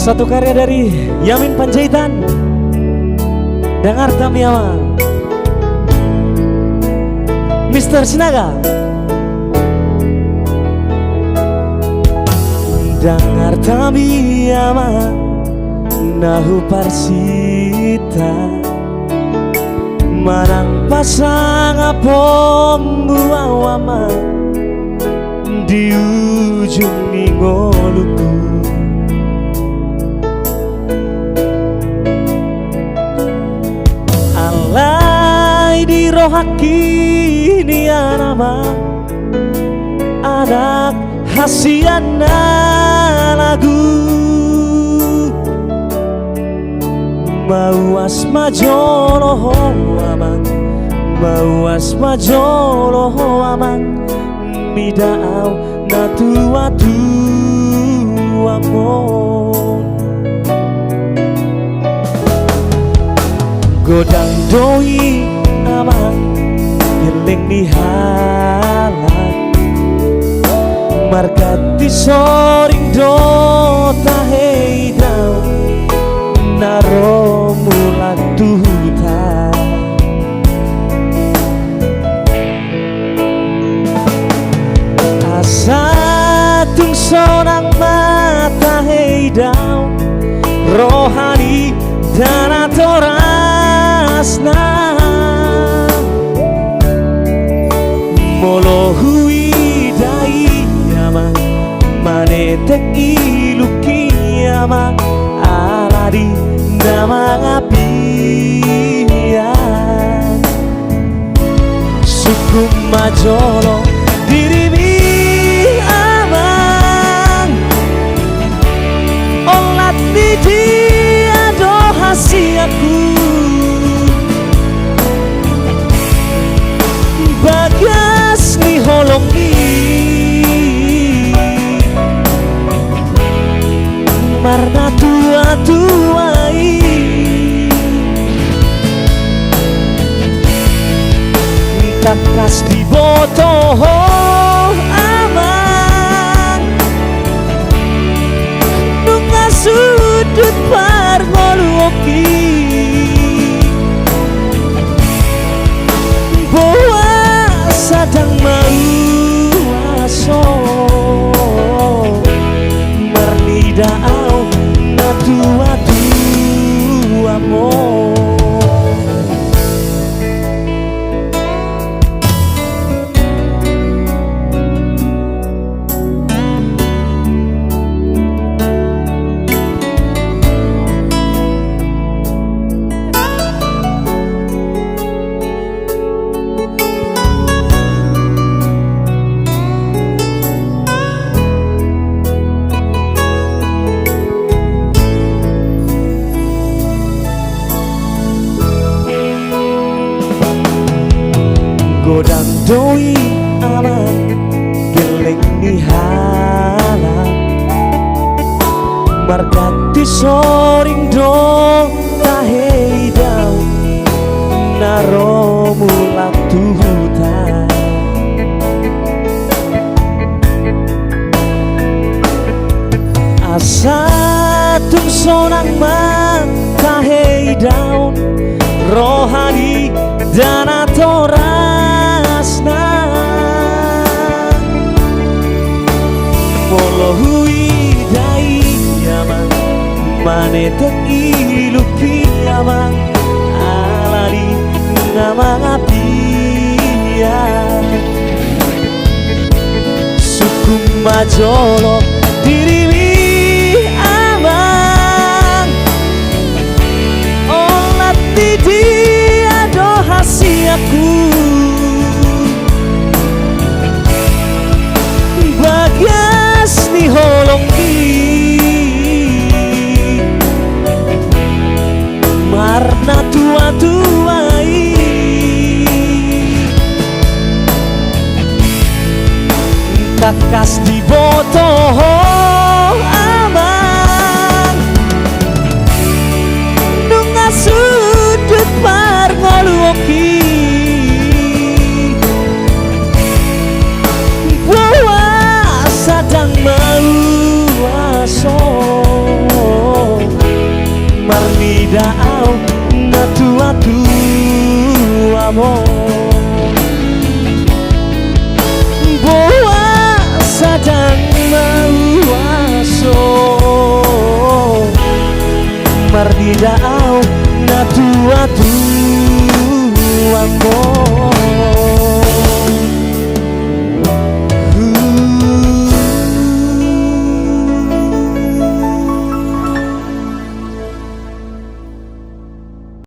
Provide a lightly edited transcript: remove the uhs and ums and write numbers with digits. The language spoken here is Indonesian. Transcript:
Satu karya dari Yamin Panjaitan dan Arta Miawa, Mr. Sinaga. Dan Arta Miawa nahu parsita marang pasang pombuawama di ujung ngoluku. Alai di rohaki ni anama anak hasiana lagu mau asma jolo aman, mau asma jolo aman, midau natua amon. Godang doi aman, geleng ni halang, markati soring do tahei dau naro mulan tuta. Asatung sonang mata heidau rohani dan atorasna molo hui dai yama manetek iluki yama aladi nama ngapian suku majolo dirimi amang olat di dia do hasiaku bagas ni holongi marna tua-tuai takas di botoh aman nunga sudut parngoluoki bawa sadang mau aso mernidau natua amor. Godang doi aman geleng ni halang markati soring do tahei dau naro mulang tuhuta. Asatung sonang man tahei daun rohani dan atora molo hui dai yaman manetek iluki yaman alari nama ngapian suku majolo dirimi amang olat di dia do hasiaku bagas ni holongi marna tua-tuai takas di botoh aman nunga sudut parngoluoki sadang mau aso Mardidao na tua amor. Boa sadang mauaso Mardidao na tua amor.